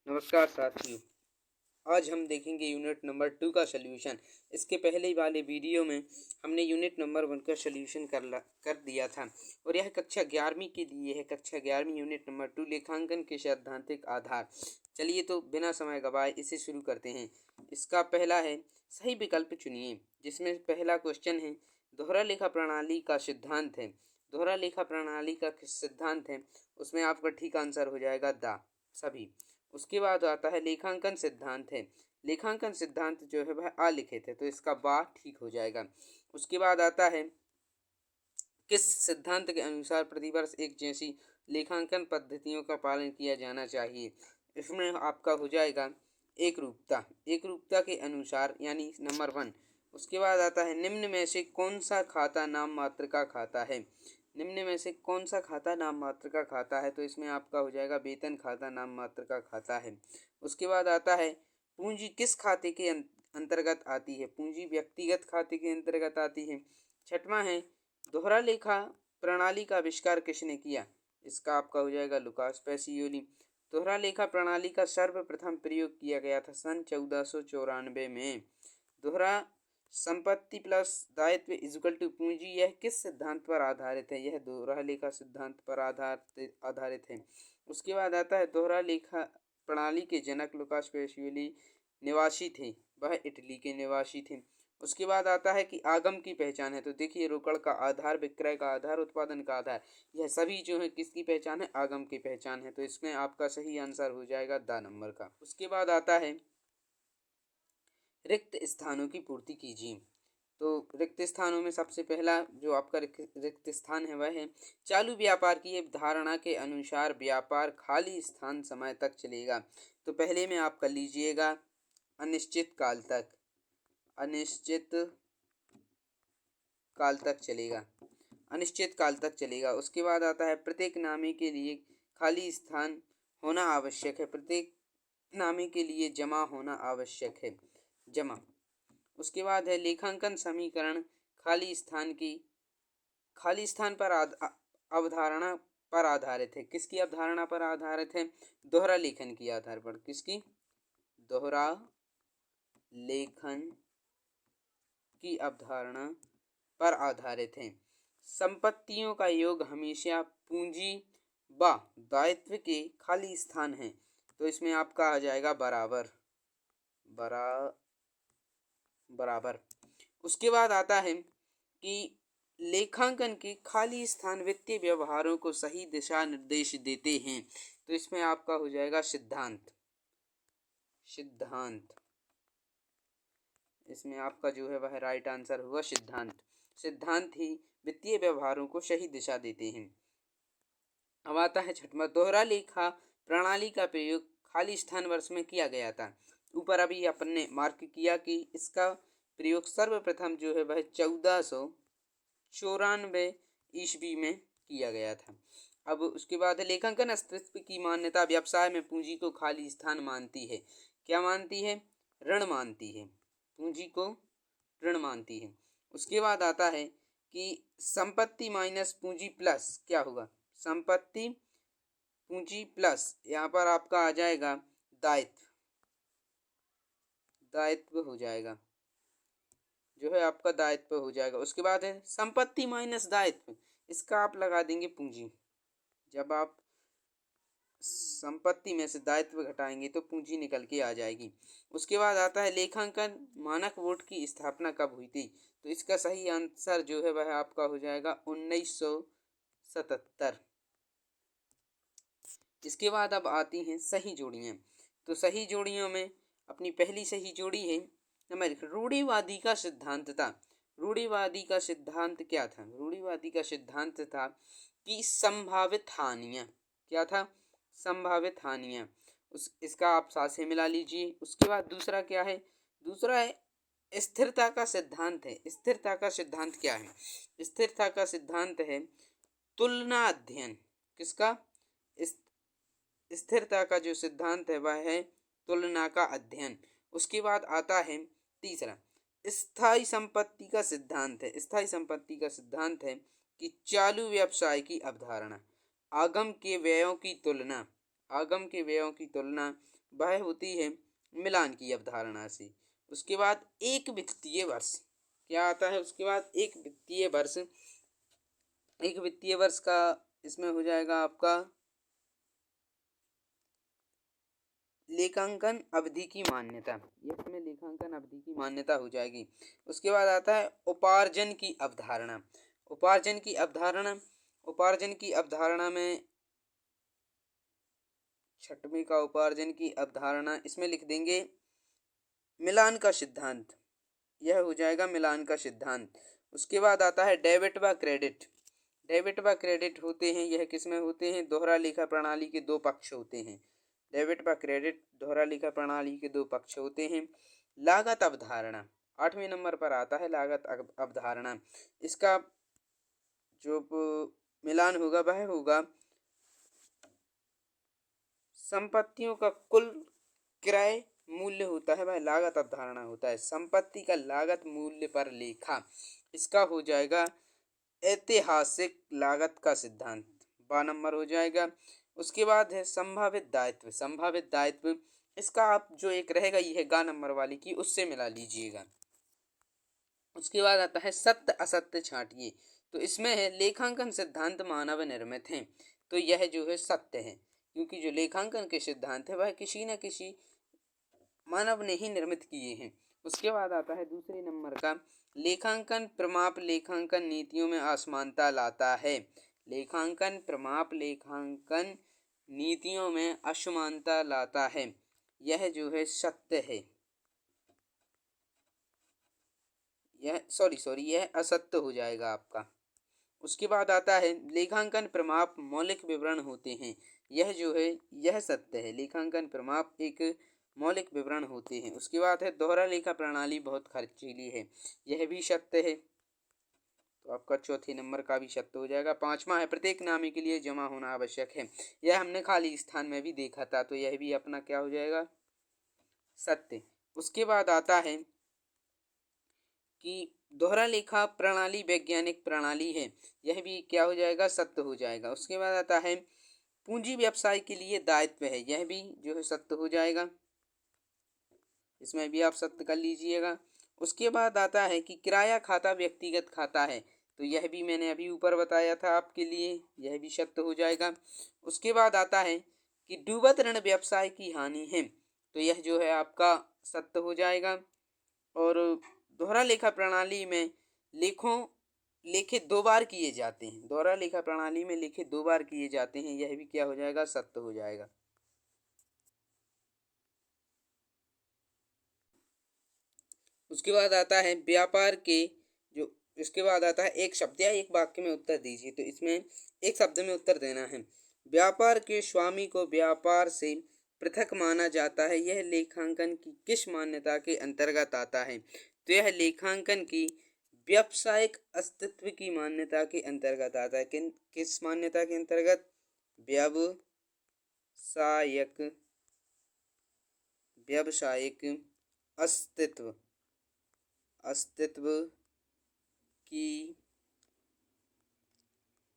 नमस्कार साथियों। आज हम देखेंगे यूनिट नंबर 2 का सलूशन। इसके पहले वाले वीडियो में हमने यूनिट नंबर 1 का सलूशन कर दिया था और यह कक्षा 11वीं के लिए है। कक्षा 11वीं यूनिट नंबर 2 लेखांकन के सैद्धांतिक आधार। चलिए तो बिना समय गवाए इसे शुरू करते हैं। इसका पहला है सही विकल्प चुनिए, जिसमें पहला क्वेश्चन है दोहरा लेखा प्रणाली का सिद्धांत है। दोहरा लेखा प्रणाली का सिद्धांत है, उसमें आपका ठीक आंसर हो जाएगा द सभी। उसके बाद आता है लेखांकन सिद्धांत है। लेखांकन सिद्धांत जो है वह अलिखित है, तो इसका बा ठीक हो जाएगा। उसके बाद आता है किस सिद्धांत के अनुसार प्रतिवर्ष एक जैसी लेखांकन पद्धतियों का पालन किया जाना चाहिए। इसमें आपका हो जाएगा एक रूपता। एक रूपता के अनुसार यानी नंबर 1। उसके बाद आता है निम्न में से कौन सा खाता नाम मात्र का खाता है। निम्न में से कौन सा खाता नाम मात्र का खाता है, तो इसमें आपका हो जाएगा वेतन खाता नाम मात्र का खाता है। उसके बाद आता है पूंजी किस खाते के अंतर्गत आती है। पूंजी व्यक्तिगत खाते के अंतर्गत आती है। छठवां है दोहरा लेखा प्रणाली का आविष्कार किसने किया। इसका आपका हो जाएगा लुकास पैसियोली। दोहरा लेखा प्रणाली का सर्वप्रथम प्रयोग किया गया था सन 1494 में। दोहरा संपत्ति प्लस दायित्व इक्वल टू पूंजी, यह किस सिद्धांत पर आधारित है। यह दोहरा लेखा सिद्धांत पर आधारित है। उसके बाद आता है दोहरा लेखा प्रणाली के जनक लुकास पैसियोली निवासी थे, वह इटली के निवासी थे। उसके बाद आता है कि आगम की पहचान है। तो देखिए रोकड़ का आधार, विक्रय का आधार, उत्पादन का आधार, यह सभी जो है किसकी पहचान है, आगम की पहचान है। तो इसमें आपका सही आंसर हो जाएगा द नंबर का। उसके बाद आता है रिक्त स्थानों की पूर्ति कीजिए। तो रिक्त स्थानों में सबसे पहला जो आपका रिक्त स्थान है वह है चालू व्यापार की धारणा के अनुसार व्यापार खाली स्थान समय तक चलेगा। तो पहले में आप कर लीजिएगा अनिश्चित काल तक। अनिश्चित काल तक चलेगा। अनिश्चित काल तक चलेगा। उसके बाद आता है प्रत्येक नामे के लिए खाली स्थान होना आवश्यक है। प्रत्येक नामे के लिए जमा होना आवश्यक है। जमा। उसके बाद है लेखांकन समीकरण खाली स्थान पर अवधारणा पर आधारित है। किसकी अवधारणा पर आधारित है। दोहरा लेखन की आधार पर। किसकी। दोहरा लेखन की अवधारणा पर आधारित है। संपत्तियों का योग हमेशा पूंजी व दायित्व के खाली स्थान है। तो इसमें आपका आ जाएगा बराबर। बराबर। उसके बाद आता है कि लेखांकन के खाली स्थान वित्तीय व्यवहारों को सही दिशा निर्देश देते हैं। तो इसमें आपका हो जाएगा सिद्धांत। सिद्धांत। इसमें आपका जो है वह राइट आंसर हुआ सिद्धांत। सिद्धांत ही वित्तीय व्यवहारों को सही दिशा देते हैं। अब आता है छठवां दोहरा लेखा प्रणाली का प्रयोग खाली स्थान वर्ष में किया गया था। ऊपर अभी अपन ने मार्क किया कि इसका प्रयोग सर्वप्रथम जो है वह 1494 ईस्वी में किया गया था। अब उसके बाद लेखांकन अस्तित्व की मान्यता व्यवसाय में पूंजी को खाली स्थान मानती है। क्या मानती है। ऋण मानती है। पूंजी को ऋण मानती है। उसके बाद आता है कि संपत्ति माइनस पूंजी प्लस क्या होगा। संपत्ति पूंजी प्लस यहाँ पर आपका आ जाएगा दायित्व। दायित्व हो जाएगा, जो है आपका दायित्व हो जाएगा। उसके बाद है संपत्ति माइनस दायित्व, इसका आप लगा देंगे पूंजी। जब आप संपत्ति में से दायित्व घटाएंगे तो पूंजी निकल के आ जाएगी। उसके बाद आता है लेखांकन मानक बोर्ड की स्थापना कब हुई थी। तो इसका सही आंसर जो है वह आपका हो जाएगा 1977। इसके बाद अब आती हैं सही जोड़ियाँ। तो सही जोड़ियों में अपनी पहली सही जोड़ी है हमारी रूढ़िवादी का सिद्धांत था। रूढ़िवादी का सिद्धांत क्या था। रूढ़िवादी का सिद्धांत था कि संभावित हानियाँ क्या था। संभावित हानियाँ। इसका आप साथ से मिला लीजिए। उसके बाद दूसरा क्या है। दूसरा है स्थिरता का सिद्धांत है। स्थिरता का सिद्धांत क्या है। स्थिरता का सिद्धांत है तुलना अध्ययन। किसका। स्थिरता का जो सिद्धांत है वह है तुलना का अध्ययन। उसके बाद आता है तीसरा स्थायी संपत्ति का सिद्धांत है। स्थायी संपत्ति का सिद्धांत है कि चालू व्यवसाय की अवधारणा आगम के व्ययों की तुलना आगम के व्ययों की तुलना वह होती है मिलान की अवधारणा से। उसके बाद एक वित्तीय वर्ष क्या आता है, उसके बाद एक वित्तीय वर्ष, एक वित्तीय वर्ष का इसमें हो जाएगा आपका लेखांकन अवधि की मान्यता, ये इसमें लेखांकन अवधि की मान्यता हो जाएगी। उसके बाद आता है उपार्जन की अवधारणा। उपार्जन की अवधारणा, उपार्जन की अवधारणा में छठवीं का उपार्जन की अवधारणा इसमें लिख देंगे मिलान का सिद्धांत, यह हो जाएगा मिलान का सिद्धांत। उसके बाद आता है डेबिट व क्रेडिट। डेबिट व क्रेडिट होते हैं, यह किसमें होते हैं, दोहरा लेखा प्रणाली के दो पक्ष होते हैं। डेबिट व क्रेडिट दोहरा लेखा प्रणाली के दो पक्ष होते हैं। लागत अवधारणा 8वें नंबर पर आता है लागत अवधारणा। इसका जो मिलान होगा वह होगा संपत्तियों का कुल क्रय मूल्य होता है, वह लागत अवधारणा होता है। संपत्ति का लागत मूल्य पर लेखा, इसका हो जाएगा ऐतिहासिक लागत का सिद्धांत, 12 नंबर हो जाएगा। उसके बाद है संभावित दायित्व। संभावित दायित्व इसका आप जो एक रहेगा यह गा नंबर वाली की उससे मिला लीजिएगा। उसके बाद आता है सत्य असत्य छांटिए। तो इसमें है लेखांकन सिद्धांत मानव निर्मित हैं, तो यह जो है सत्य है, क्योंकि जो लेखांकन के सिद्धांत है वह किसी न किसी मानव ने ही निर्मित किए हैं। उसके बाद आता है दूसरे नंबर का लेखांकन प्रमाप लेखांकन नीतियों में असमानता लाता है। लेखांकन प्रमाप लेखांकन नीतियों में असमानता लाता है, यह जो है सत्य है, यह असत्य हो जाएगा आपका। उसके बाद आता है लेखांकन प्रमाप मौलिक विवरण होते हैं, यह जो है यह सत्य है, लेखांकन प्रमाप एक मौलिक विवरण होते हैं। उसके बाद है दोहरा लेखा प्रणाली बहुत खर्चीली है, यह भी सत्य है, तो आपका चौथे नंबर का भी सत्य हो जाएगा। 5वां है प्रत्येक नामे के लिए जमा होना आवश्यक है, यह हमने खाली स्थान में भी देखा था, तो यह भी अपना क्या हो जाएगा, सत्य। उसके बाद आता है कि दोहरा लेखा प्रणाली वैज्ञानिक प्रणाली है, यह भी क्या हो जाएगा, सत्य हो जाएगा। उसके बाद आता है पूंजी व्यवसाय के लिए दायित्व है, यह भी जो है सत्य हो जाएगा, इसमें भी आप सत्य कर लीजिएगा। उसके बाद आता है कि किराया खाता व्यक्तिगत खाता है, तो यह भी मैंने अभी ऊपर बताया था आपके लिए, यह भी सत्य हो जाएगा। उसके बाद आता है कि डूबत ऋण व्यवसाय की हानि है, तो यह जो है आपका सत्य हो जाएगा। और दोहरा लेखा प्रणाली में लेखे दो बार किए जाते हैं, दोहरा लेखा प्रणाली में लेखे दो बार किए जाते हैं, यह भी क्या हो जाएगा, सत्य हो जाएगा। उसके बाद आता है व्यापार के जो इसके बाद आता है एक शब्द या एक वाक्य में उत्तर दीजिए, तो इसमें एक शब्द में उत्तर देना है। व्यापार के स्वामी को व्यापार से पृथक माना जाता है, यह लेखांकन की किस मान्यता के अंतर्गत आता है, तो यह लेखांकन की व्यावसायिक अस्तित्व की मान्यता के अंतर्गत आता है। किस मान्यता के अंतर्गत, व्यावसायिक व्यावसायिक अस्तित्व अस्तित्व की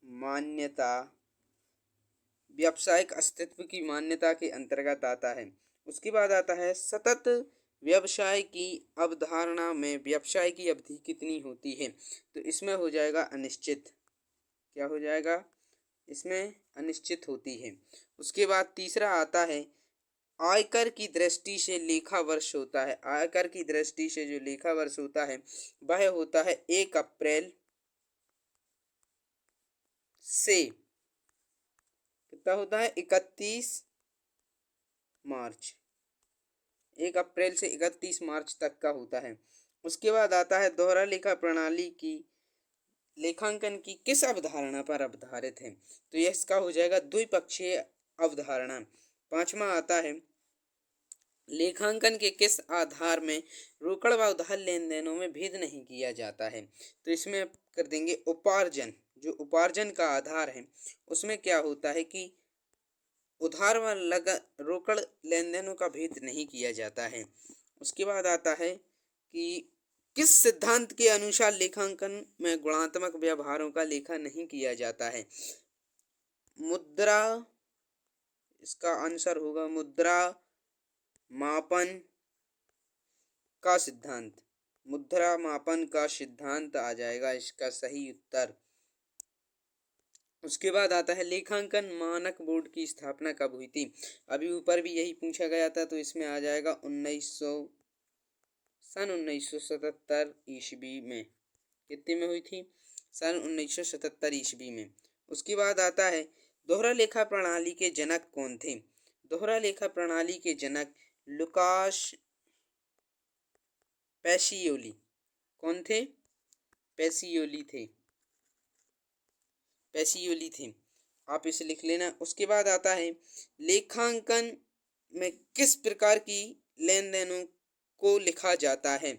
मान्यता, व्यावसायिक अस्तित्व की मान्यता के अंतर्गत आता है। उसके बाद आता है सतत व्यवसाय की अवधारणा में व्यवसाय की अवधि कितनी होती है, तो इसमें हो जाएगा अनिश्चित, क्या हो जाएगा, इसमें अनिश्चित होती है। उसके बाद तीसरा आता है आयकर की दृष्टि से लेखा वर्ष होता है, आयकर की दृष्टि से जो लेखा वर्ष होता है वह होता है 1 अप्रैल से कितना होता है, 31 मार्च, 1 अप्रैल से 31 मार्च तक का होता है। उसके बाद आता है दोहरा लेखा प्रणाली की लेखांकन की किस अवधारणा पर आधारित है, तो यह इसका हो जाएगा द्विपक्षीय अवधारणा। 5वां आता है लेखांकन के किस आधार में रोकड़ व उधार लेन देनों में भेद नहीं किया जाता है, तो इसमें कर देंगे उपार्जन, जो उपार्जन का आधार है उसमें क्या होता है कि उधार व रोकड़ लेन देनों का भेद नहीं किया जाता है। उसके बाद आता है कि किस सिद्धांत के अनुसार लेखांकन में गुणात्मक व्यवहारों का लेखा नहीं किया जाता है, मुद्रा इसका आंसर होगा मुद्रा मापन का सिद्धांत। मुद्रा मापन का सिद्धांत आ जाएगा इसका सही उत्तर। उसके बाद आता है लेखांकन मानक बोर्ड की स्थापना कब हुई थी। अभी ऊपर भी यही पूछा गया था, तो इसमें आ जाएगा सन 1977 ईस्वी में। कितने में हुई थी? सन 1977 ईस्वी में। उसके बाद आता है दोहरा लेखा प्रणाली के जनक कौन थे। दोहरा लेखा प्रणाली के जनक लुकास पेसियोली। कौन थे? पेसियोली थे। पेसियोली थे, आप इसे लिख लेना। उसके बाद आता है लेखांकन में किस प्रकार की लेन देनों को लिखा जाता है।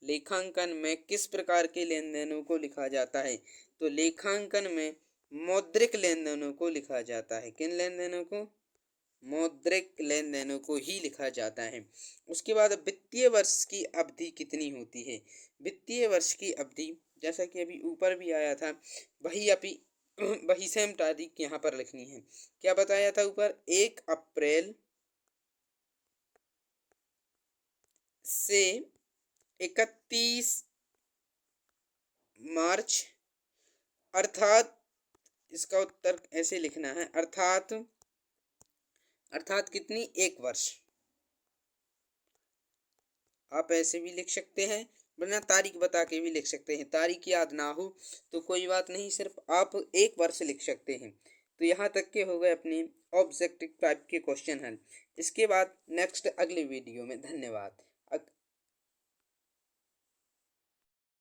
लेखांकन में किस प्रकार के लेन देनों को लिखा जाता है? तो लेखांकन में मौद्रिक लेन देनों को लिखा जाता है। किन लेन देनों को? मौद्रिक लेन देनों को ही लिखा जाता है। उसके बाद वित्तीय वर्ष की अवधि कितनी होती है। वित्तीय वर्ष की अवधि, जैसा कि अभी ऊपर भी आया था, वही सेम तारीख यहाँ पर लिखनी है। क्या बताया था ऊपर? 1 अप्रैल से 31 मार्च, अर्थात इसका उत्तर ऐसे लिखना है, अर्थात कितनी? 1 वर्ष। आप ऐसे भी लिख सकते हैं, वरना तारीख बता के भी लिख सकते हैं। तारीख याद ना हो तो कोई बात नहीं, सिर्फ आप 1 वर्ष लिख सकते हैं। तो यहाँ तक के हो गए अपने ऑब्जेक्टिव टाइप के क्वेश्चन हल। इसके बाद नेक्स्ट अगले वीडियो में। धन्यवाद।